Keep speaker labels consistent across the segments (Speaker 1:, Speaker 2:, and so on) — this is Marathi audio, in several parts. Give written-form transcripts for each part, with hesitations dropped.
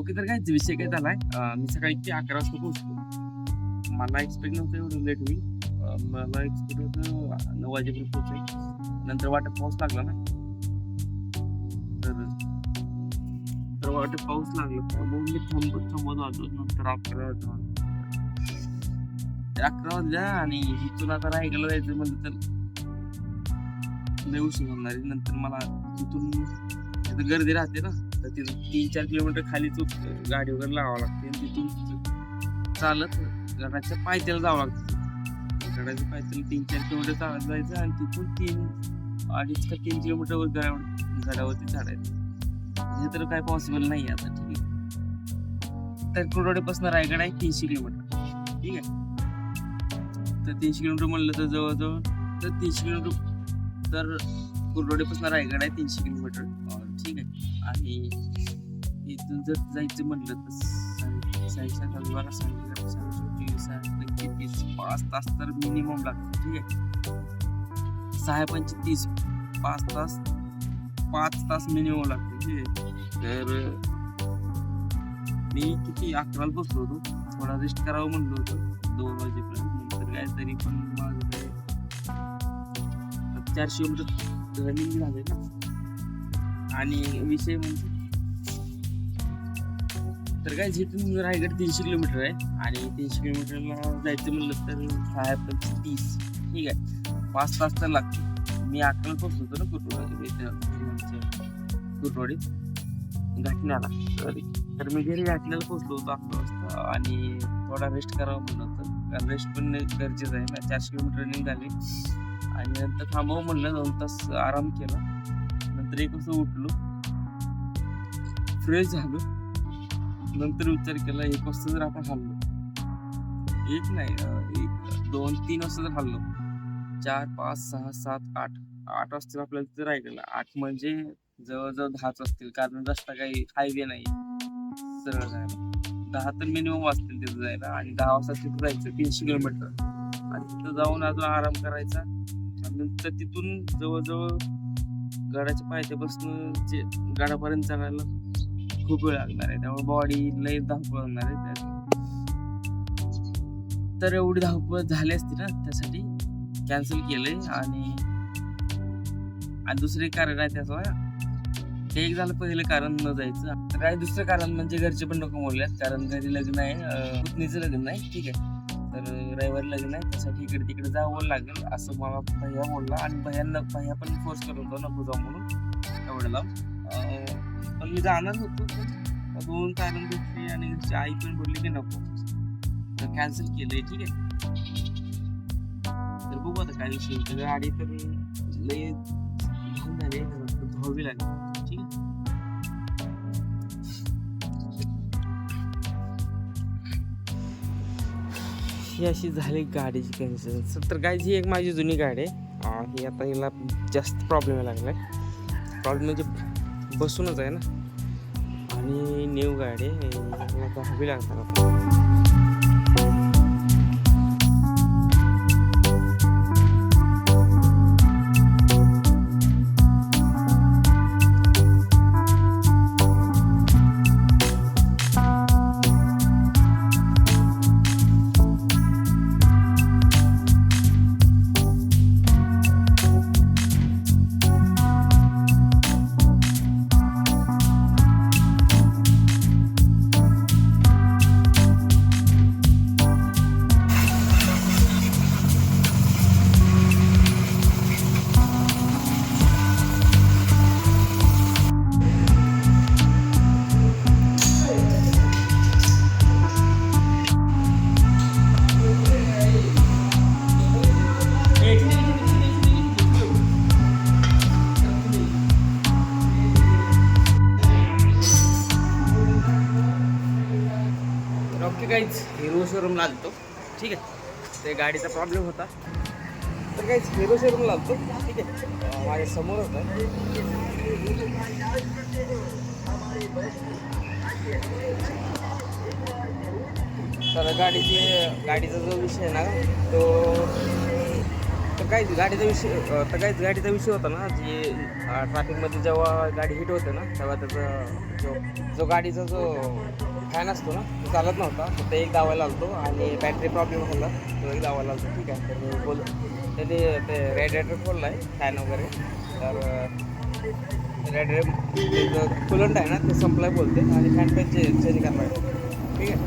Speaker 1: ओके, तर काय विषय काय झालाय, मी सकाळी ते 11 वाजता पोहोचलो. मला एक्सपेक्ट नव्हतं एवढं लेट होईल. मला एक्सपेक्ट होतं 9 वाजेपर्यंत पोहोचेल. नंतर वाटेत पाऊस लागला ना, तर तर वाटेत पाऊस लागला त्यामुळे मी थांबत आलो. नंतर 11 वाजता 11 वाजल्या आणि इथून आता रायगडला जायचं म्हणलं तर लय उशीर होणार आहे. नंतर मला तिथून तिथं गर्दी राहते ना, तर तिथून 3-4 किलोमीटर खालीच गाडी वगैरे लावावं लागते आणि तिथून चालत गडाच्या पायथ्याला जावं लागतं. गडाच्या पायथ्याला 3-4 किलोमीटर चालत जायचं आणि तिथून 2.5 का 3 किलोमीटर गडावरती चढायचं. हे तर काय पॉसिबल नाही आता. ठीक आहे, तर कुर्डवाडीपासून रायगड आहे 300 किलोमीटर. ठीक आहे, तर 300 किलोमीटर म्हणलं तर जवळजवळ तर 300 किलोमीटर, तर कुर्डवाडीपासून रायगड आहे 300 किलोमीटर. ठीक आहे, आणि इथून जर जायचं म्हटलं तर 5 तास तर मिनिमम लागतं. ठीक आहे, 6-5 5 तास मिनिमम लागतं. ठीक आहे, तर मी किती 11ला बसलो होतो. थोडा रेस्ट करावं म्हणलं होतं 2 वाजेपर्यंत. नंतर काय तरी पण माझं काय 400 किलोमीटर रनिंग झाले ना. आणि विषय म्हणजे तर काय जिथून रायगड 300 किलोमीटर आहे आणि 300 किलोमीटरला जायचं म्हणलं तर 6-5-30. ठीक आहे, 5 तास तर लागते. मी 11ला पोहोचलो होतो ना कुर्डवाडीत घाटण्याला. तर मी घरी घाटण्याला पोहोचलो होतो 11 वाजता आणि थोडा रेस्ट करावं म्हणलं होतं, कारण रेस्ट पण गरजेचं आहे ना. 400 किलोमीटर रनिंग झाली आणि नंतर थांबावं म्हणलं, 2 तास आराम केला. नंतर 1 वाजता उठलो, फ्रेश झालो. नंतर विचार केला 1 वाजता जर आपण हल्लो, 1 नाही 1, 2, 3 वाजता जर हल्लो, 4, 5, 6, 7, 8 वाजता आपल्याला तिथे रायगडला. 8 म्हणजे जवळजवळ 10च असतील, कारण रस्ता काही हायवे नाही सरळ जायला. 10 तर मिनिमम असतील तिथं जायला आणि 10 वाजता तिथं जायचं 300 किलोमीटर आणि तिथं जाऊन अजून आराम करायचा. आणि नंतर तिथून जवळजवळ गडाच्या पायथ्यापासून जे गडापर्यंत चढायला खूप वेळ लागणार आहे. त्यामुळे बॉडी लय धावपळ होणार आहे. तर एवढी धावपळ झाली असती ना, त्यासाठी कॅन्सल केलंय. आणि दुसरे कारण आहे त्याचं, ते एक झालं पहिलं कारण न जायचं. काय दुसरं कारण म्हणजे घरचे पण नको बोलल्यात, कारण घरी लग्न आहे, पुतणीचं लग्न आहे. ठीक आहे, तर रविवारी लग्न आहे, त्यासाठी इकडे तिकडे जावं लागेल असं मला भैया बोलला. आणि भैया पण फोर्स करत होता नको जाऊ म्हणून एवढं लांब. पण मी जाणार होतो, पण 2 कारण भेटली आणि घरची आई पण बोलली की नको, तर कॅन्सल केलंय. ठीक आहे, तर बघू आता काय विषय. गाडी तर लय घाण झाली, धुवावी लागली. ठीक आहे, ही अशी झाली गाडीची कॅन्सल. तर काय, ही एक माझी जुनी गाडी आहे. ही आता हिला जास्त प्रॉब्लेम लागला आहे. प्रॉब्लेम म्हणजे बसूनच आहे ना, आणि न्यू गाडी धुवावी लागणार आपण. काहीच हिरो शोरूमला आलतो. ठीक आहे, ते गाडीचा प्रॉब्लेम होता, तर काहीच हिरो शोरूमला आलतो. ठीक आहे, माझ्या समोर होतं. तर गाडीचा जो विषय आहे ना, तो तर काहीच गाडीचा विषय होता ना, जी ट्रॅफिकमध्ये जेव्हा गाडी हिट होते ना, तेव्हा त्याचा जो गाडीचा जो फॅन असतो ना, तो चालत नव्हता. फक्त एक दावायला आलतो आणि बॅटरी प्रॉब्लेम झाला, तो एक दावायला आलतो. ठीक आहे, तर त्याने ते रेडिएटर खोलला आहे फॅन वगैरे. तर रेडिएटर कुलंट आहे ना, ते संपलाय बोलते आणि फॅन पण चेंज करणार आहे. ठीक आहे.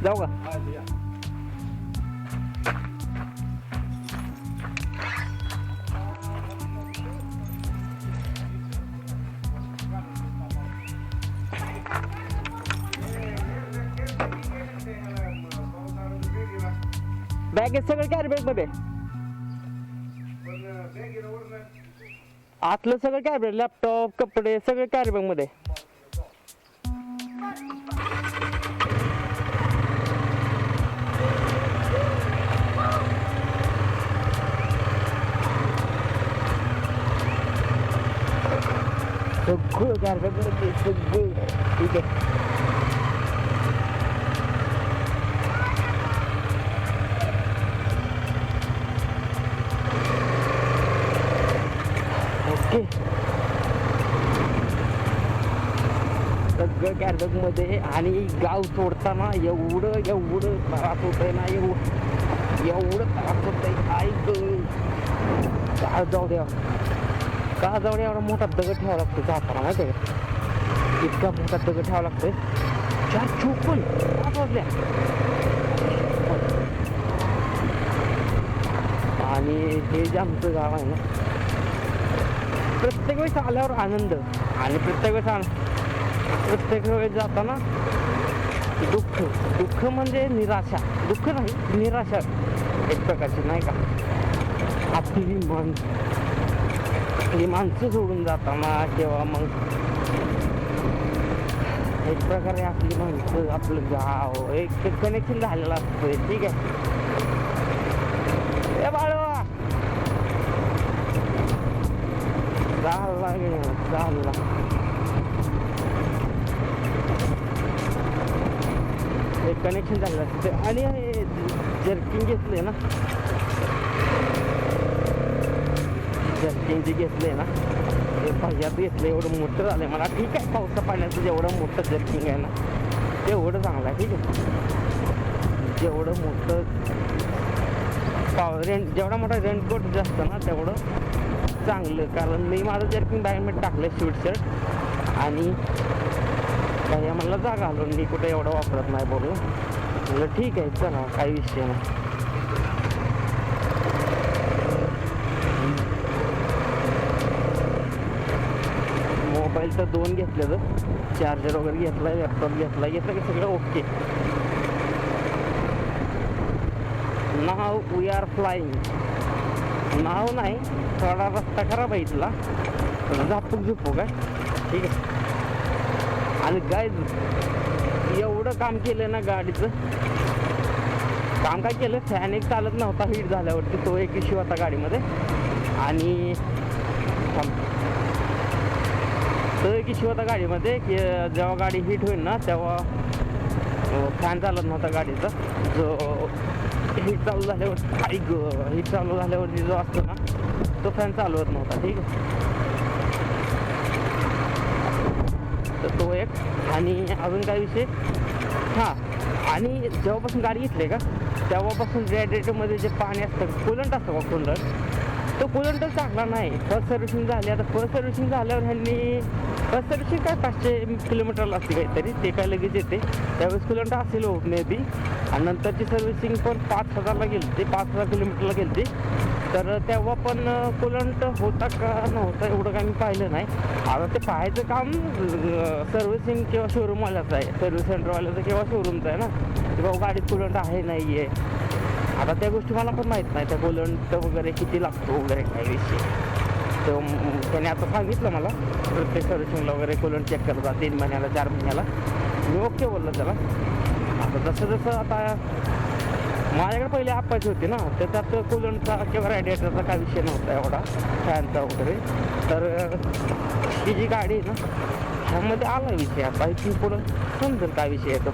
Speaker 1: जाऊ का? बॅग सगळं कॅरी बॅग मध्ये, आतलं सगळं कॅरी बॅग, लॅपटॉप, कपडे सगळे कॅरी बॅग मध्ये. सगळं कॅरी बॅग मध्ये सगळं. ठीक आहे. सगळं कॅरबॅग मध्ये. आणि गाव सोडताना एवढं त्रास होत आहे ना, एवढं त्रास होत आहे. का जाऊ द्या एवढा मोठा दगड ठेवावा लागतो जाताना, माहिती आहे का? इतका मोठा दगड ठेवावा लागतोय. 4:54 5 वाजल्या. आणि हे जे आमचं गाव आहे ना, प्रत्येक वेळेस आल्यावर आनंद आणि प्रत्येक वेळेस जाताना दुःख म्हणजे निराशा. दुःख नाही, निराशा एक प्रकारची, नाही का? आपली माणसं सोडून जाताना किंवा मग एक प्रकारे आपली माणसं, आपलं गाव एक कनेक्शन झालेलं असतंय. ठीक आहे. ए बाळवा चालला एक कनेक्शन झालेलं असतं. आणि जर्किंग घेतलंय ना, जर्किंग जे घेतलंय ना, ते भाज्यात घेतलं. एवढं मोठं झालंय मला. ठीक आहे, पावसा पाण्याचं जेवढं मोठं जर्किंग आहे ना, तेवढं चांगलं आहे. ठीक आहे. जेवढं मोठं जेवढा मोठा रेनकोट जे असतं ना, तेवढं चांगलं. कारण मी माझं जर्किंग बॅगमध्ये टाकलं स्वीट शर्ट आणि काही मला जागा आलो. मी कुठे एवढं वापरत नाही बोलू. म्हटलं ठीक आहे, चला काही विषय नाही. मोबाईल तर 2 घेतलेलं, चार्जर वगैरे घेतलाय, लॅपटॉप घेतला, घेतलं की सगळं ओके. नाव वी आर फ्लाइंग. नाव नाही, थोडा रस्ता खराब आहे इथला, झापूक झुपू काय. ठीक आहे. आणि काय एवढं काम केलं ना गाडीचं, काम काय केलं, फॅन एक चालत नव्हता हीट झाल्यावरती, तो एक इश्यू होता गाडीमध्ये. आणि तो एक इश्यू होता गाडीमध्ये की जेव्हा गाडी हीट होईल ना, तेव्हा फॅन चालत नव्हता गाडीचा, जो
Speaker 2: हीट चालू झाल्यावर हीट चालू झाल्यावरती जो असतो ना तो फॅन चालू होत नव्हता. ठीक आहे, तर तो एक. आणि अजून काय विषय, हां, आणि जेव्हापासून गाडी घेतली का तेव्हापासून रेडिएटरमध्ये जे पाणी असतं, कूलंट असतं का कूलंट, तो कूलंटच चांगला नाही. फर्स्ट सर्व्हिसिंग झाली, आता फर्स्ट सर्व्हिसिंग झाल्यावर ह्यांनी फर्स्ट सर्व्हिसिंग काय 500 किलोमीटरला असते काहीतरी, ते काय लगेच येते. त्यावेळेस कूलंट असेल हो मे बी. आणि नंतरची सर्व्हिसिंग पण 5000ला गेली, ते 5000 किलोमीटरला गेली. तर तेव्हा पण कूलंट होता का नव्हता एवढं काय मी पाहिलं नाही. आता ते पाहायचं काम सर्व्हिसिंग किंवा शोरूमवाल्याचं आहे, सर्व्हिस सेंटरवाल्याचं किंवा शोरूमचं आहे ना, की बाबा गाडीत कूलंट आहे नाही आहे. आता त्या गोष्टी मला पण माहीत नाही, त्या कूलंट वगैरे किती लागतो वगैरे काय विषय. तर त्याने आता सांगितलं मला प्रत्येक सर्व्हिसिंगला वगैरे कूलंट चेक करतात 3 महिन्याला 4 महिन्याला. मी ओके बोललो त्याला. आता जसं जसं आता माझ्याकडे पहिले आप्पाची होती ना, तर त्यात कूलंटचा किंवा रेडिएटरचा काय विषय नव्हता एवढा, फॅनचा वगैरे. तर ही जी गाडी आहे ना ह्यामध्ये आला विषय, आता इथून पुढं समजेल काय विषय येतो.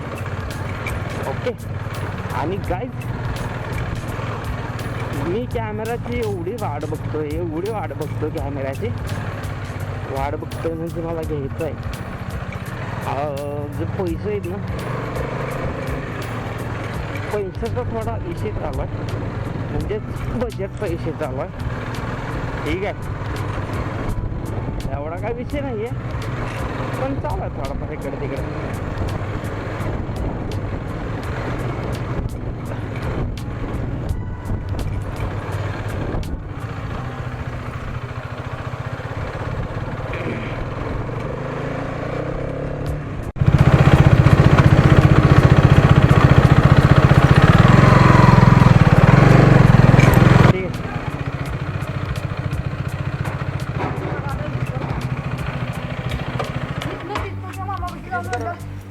Speaker 2: ओके. आणि गाईज मी कॅमेराची एवढी वाट बघतोय कॅमेऱ्याची वाट बघतोय, म्हणजे मला घ्यायचं आहे. जे पैसे आहेत ना, पैशाचा थोडा इशू चालू आहे, म्हणजेच बजेटचा इशू चालू आहे. ठीक आहे, एवढा काय विषय नाही आहे, पण चालू आहे थोडाफार इकडे तिकडे.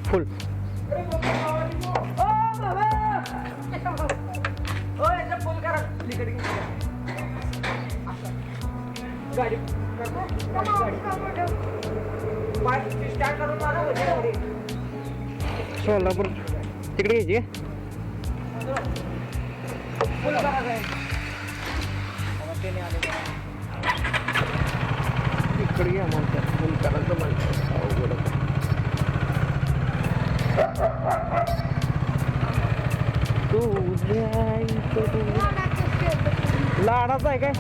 Speaker 2: फुल सोलापूर तिकडे घ्यायची इकडे घ्या म्हणतात फुल करायचं म्हणतात अवघड. लाडाचा आहे काय?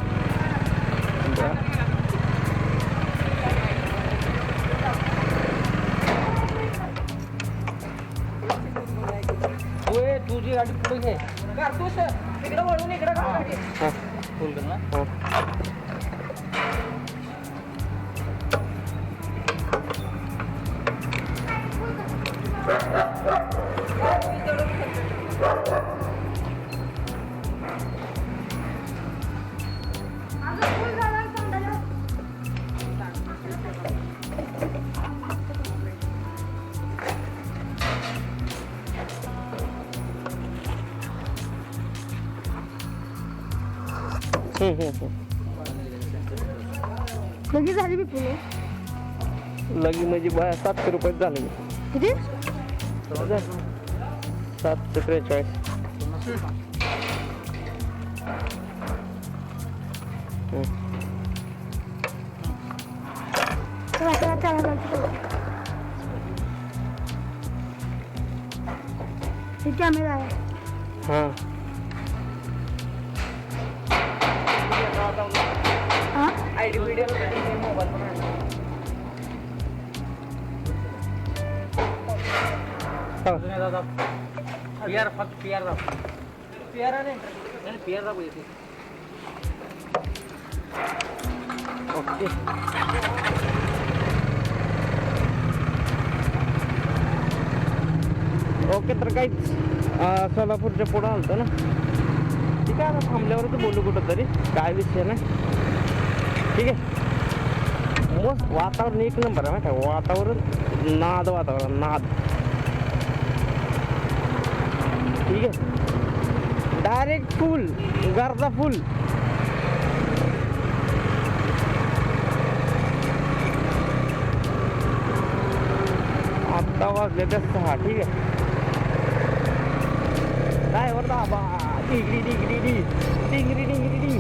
Speaker 2: तुझी गाडी पुढे घे, तिकडे वळून इकडे फुल कर ना.
Speaker 3: लगी झाली मी पुणे
Speaker 2: लगी म्हणजे 700 रुपये झाले.
Speaker 3: किती?
Speaker 2: 743.
Speaker 3: कॅमेरा आहे.
Speaker 2: हां
Speaker 3: आयडी व्हिडिओ
Speaker 2: मोबाईल दादा पीआर फक्त पीआर दाखव. पीआर नाही पीआर दाखव येते. ओके. ओके तर काहीच सोलापूरच्या पुढं आलतो ना. ठीक आहे, आता थांबल्यावरच बोलू कुठं तरी, काय विषय नाही. ठीक आहे, मस्त वातावरण एक नंबर आहे माहिती आहे. वातावरण नाद. ठीक आहे, डायरेक्ट फुल गरजा फुल. आत्ता वाजले 6. ठीक आहे, ड्रायव्हर दाबा डिंगरी डिंगरी डी डिंगरी डिंगरी डी.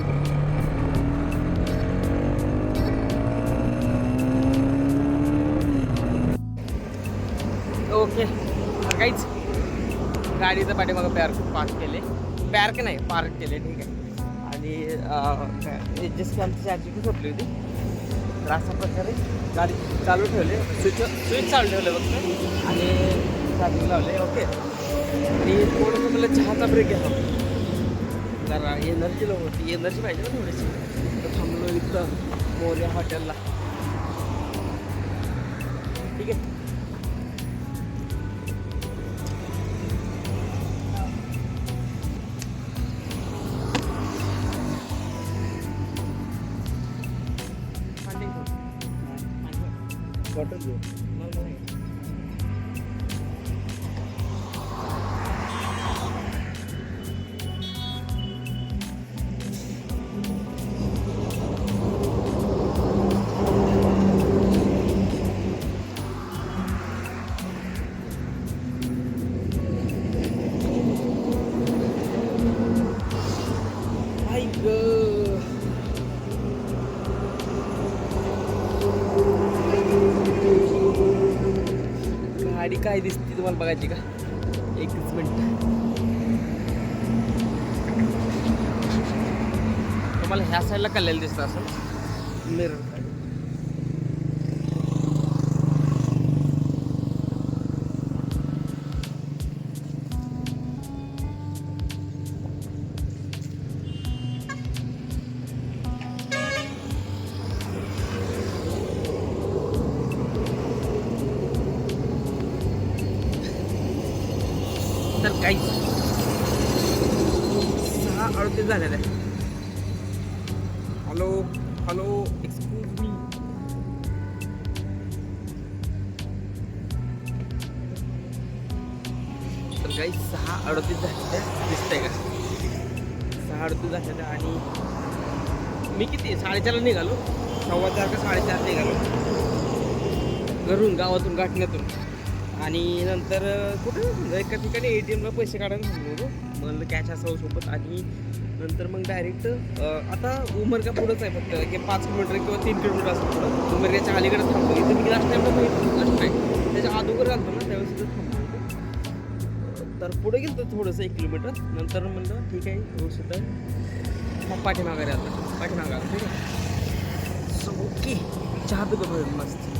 Speaker 2: ओके काहीच गाडीचं पाठीमागं पार्क केले पार्क केले ठीक आहे. आणि जसं आमची चार्जिंग सुटली होती तर अशा प्रकारे गाडी चालू ठेवले स्विच चालू ठेवलं फक्त आणि चार्जिंग लावले. ओके आणि थोडंसं मला चहाचा ब्रेक घ्यावा जरा एनर्जी लो होती एनर्जी पाहिजे ना थोडीशी. तर थांबलो इथं मोर्या हॉटेलला ठीक आहे. बॉटल घेऊ गाडी काय दिसते तुम्हाला बघायची का? एकच मिनिट. तुम्हाला ह्या साईडला कळलेलं दिसतं असं मिरर. तर काही 6:38 झालेलं आहे. Hello excuse me. तर काही 6:38 झालेलं दिसतंय का? 6:38 झालेलं आणि मी किती 4:30ला निघालो 4:15 का 4:30 निघालो घरून गावातून गाठण्यातून. आणि नंतर कुठं एका ठिकाणी ATMला पैसे काढायला थांबलो होतो म्हणलं कॅश असावं सोबत. आणि नंतर मग डायरेक्ट आता उमरगा पुढंच आहे फक्त की 5 किलोमीटर किंवा 3 किलोमीटर असं पुढं उमरग्याच्या अलीकडे थांबलो. इथं मी लास्ट टाईमला लास्ट आहे त्याच्या अगोदर घालतो ना त्यावेळेस इथं थांबलो होतो. तर पुढे गेलो थोडंसं 1 किलोमीटर नंतर म्हणलं ठीक आहे व्यवस्थित मग पाठीमागायला आता पाठीमागा ठीक आहे. सो ओके चहा पितो मस्त.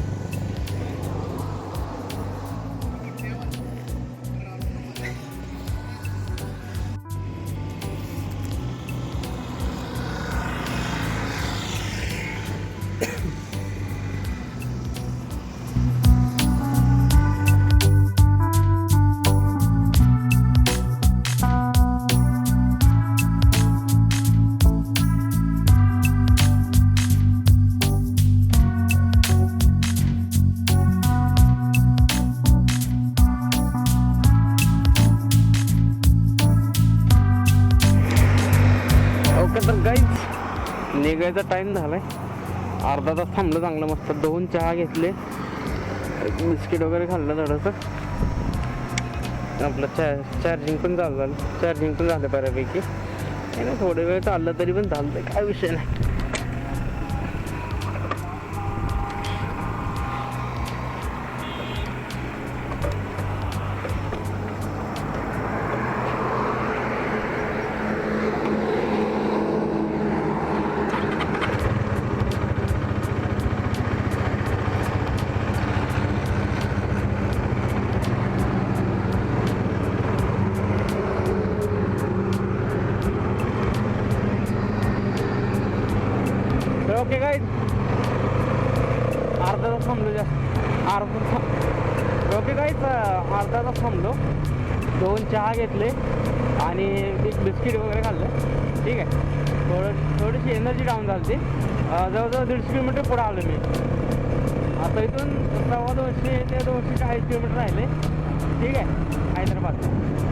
Speaker 2: तर गाईच निघायचा टाईम झालाय. अर्धा तास थांबलं चांगलं मस्त 2 चहा घेतले बिस्किट वगैरे खाल्लं थोडंसं. आपलं चार्जिंग पण झालं बऱ्यापैकी. नाही थोडे वेळ चाललं तरी पण चालतं काय विषय नाही. ओके काय अर्धा तास थांबलो ओके काहीच अर्धा तास थांबलो 2 चहा घेतले आणि एक बिस्किट वगैरे खाल्लं ठीक आहे. थोडीशी एनर्जी डाऊन झाली. जवळजवळ 150 किलोमीटर पुढे आलो मी. आता इथून 200 ते 240 किलोमीटर राहिले ठीक आहे हैदराबाद.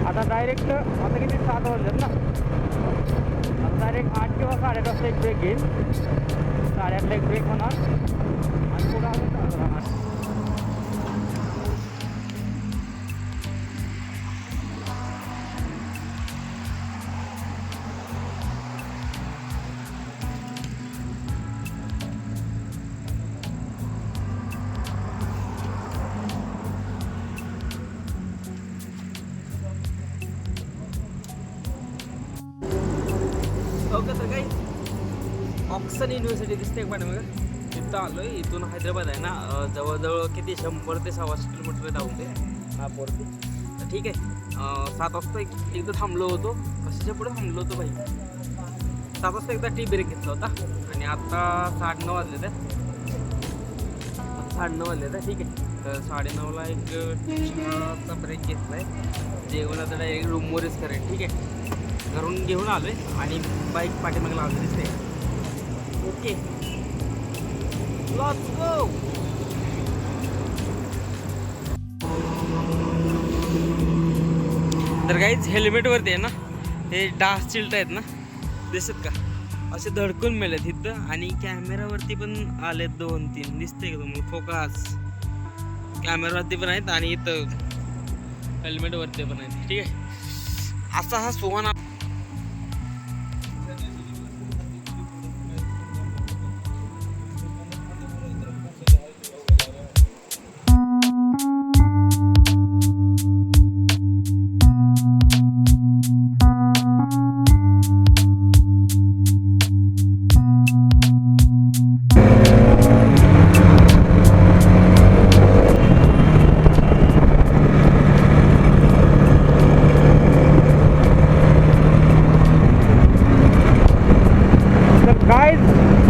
Speaker 2: आता डायरेक्ट आता किती 7 वाजलेत ना. आता डायरेक्ट 8 किंवा 8:30 वाजता एक ब्रेक घेईल. 8:30ला एक ब्रेक होणार आणि पुढं अजून चालू राहणार. बघा तर काही ऑक्सन युनिव्हर्सिटी दिसते का मॅडम? तिथं आलोय. इथून हैदराबाद आहे ना जवळजवळ किती 100 ते 125 किलोमीटर धावून ते मॅपवरती. तर ठीक आहे 7 वाजता एकदा थांबलो होतो. कशाच्या पुढे थांबलो होतो भाई? 7 वाजता एकदा टी ब्रेक घेतला होता आणि आता 9:30 वाजले ते 9:30 वाजले तर ठीक आहे. तर 9:30ला एक चहाचा ब्रेक घेतला आहे. जेवण आता डायरेक्ट रूमवरच करेन. ठीक आहे घरून घेऊन आलो आहे आणि बाईक पाठीमागे लावली दिसते. Okay let's go. तर काहीच हेल्मेटवरती आहे ना हे डास चिलट आहेत ना दिसत का असे धडकून मेलेत इथं. आणि कॅमेरावरती पण आलेत 2-3 दिसते का तुम्हाला? फोकस कॅमेरावरती पण आहेत आणि इथं हेल्मेटवरती पण आहेत. ठीक आहे असा हा सोहन.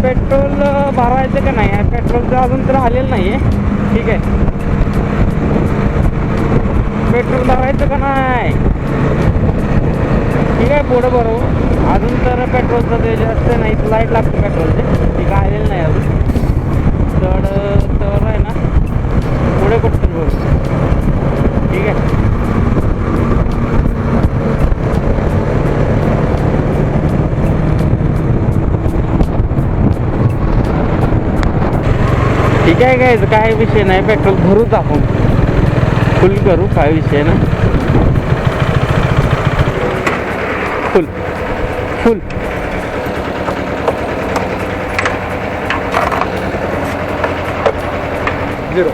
Speaker 2: पेट्रोल भरायचं का नाही? पेट्रोलचं अजून तर आलेलं नाही आहे. ठीक आहे पेट्रोल भरायचं का नाही? ठीक आहे पुढं भरू. अजून तर पेट्रोलचं ते जास्त नाही लाईट लागतं पेट्रोलचे. ठीक आहे आलेलं नाही अजून. तर आहे ना पुढे कुठं भरू. ठीक आहे ठीक आहे काय विषय नाही. पेट्रोल भरूच आपण फुल करू काय विषय नाही. फुल फुल झिरो.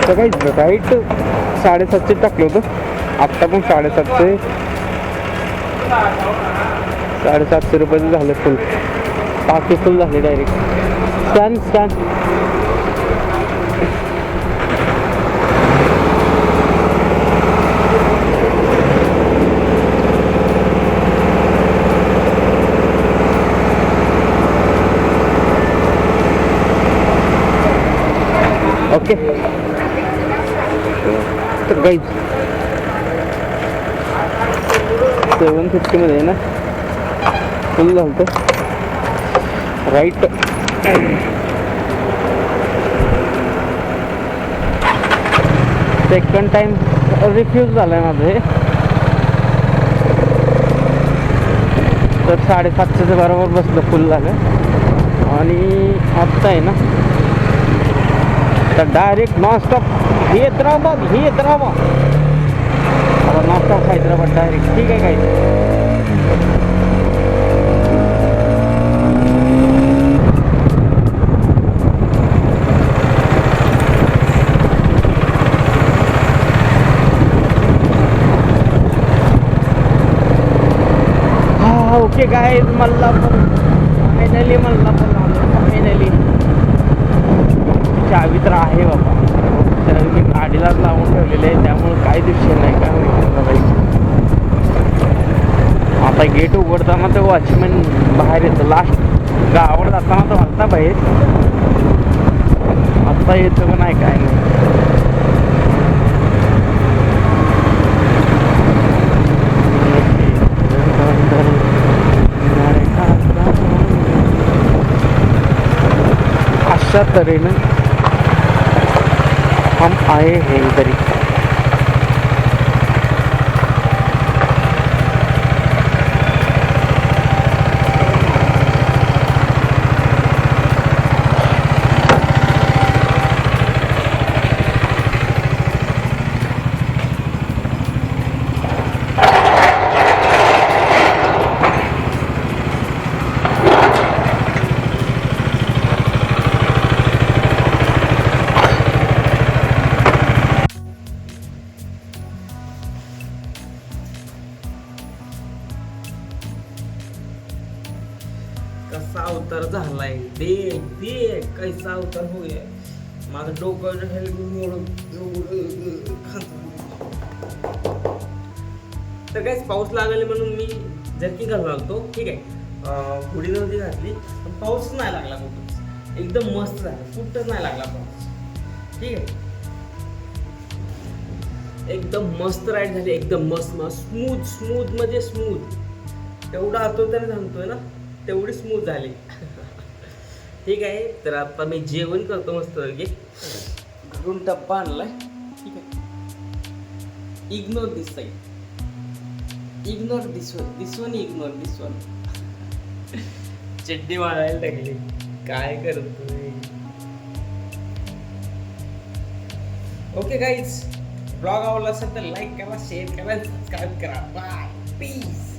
Speaker 2: तर काही राईट 750 टाकलं होतं. आत्ता पण 750 रुपयाचं झालं फुल. टाकी फुल झाले डायरेक्ट. Scan okay. तर गाईज 750 मध्ये आहे ना फुल झालं होतं. राईट सेकंड टाइम रिफ्यूज झालं आहे माझं हे. तर 750 बरोबर बसलं फुल झालं. आणि आत्ता आहे ना तर direct nonstop Hyderabad nonstop Hyderabad direct. ठीक आहे काही ओके गाईज मल्हापूर फायनली चावी तर आहे बाबा. तर मी गाडीलाच लावून ठेवलेले आहे त्यामुळे काही दिवशी नाही काय बाई. आता गेट उघडताना तर वॉचमॅन बाहेर येतो. लास्ट गावावर जाताना तर म्हणता बाहेर आता येतो का नाही काय नाही. अशा तऱ्हेनं हम आए हैं इधर.
Speaker 1: कसा अवतार झालाय देख देख कैसा अवतार होऊया माझं डोकं तर काहीच पाऊस लागले म्हणून मी जर्किंग घालून आलतो. ठीक आहे, हुडी नव्हती घातली पण पाऊस नाही लागला कुठंच. एकदम मस्त झालं, कुठंच नाही लागला पाऊस. ठीक आहे, एकदम मस्त राईड झाली, एकदम मस्त मस्त स्मूथ स्मूथ म्हणजे स्मूथ. तेवढा आतुरतेने सांगतोय ना तेवढी स्मूथ झाली. ठीक आहे, तर आता मी जेवण करतो मस्त घरून डब्बा आणलाय. ठीक आहे, इग्नोर दिस साईड, इग्नोर दिस वन इग्नोर दिस वन. चड्डी मारायला लागली, काय करतोय. ओके गाईज, ब्लॉग आवडला असेल तर लाईक करा, शेअर करा, सबस्क्राईब करा. Bye, piece.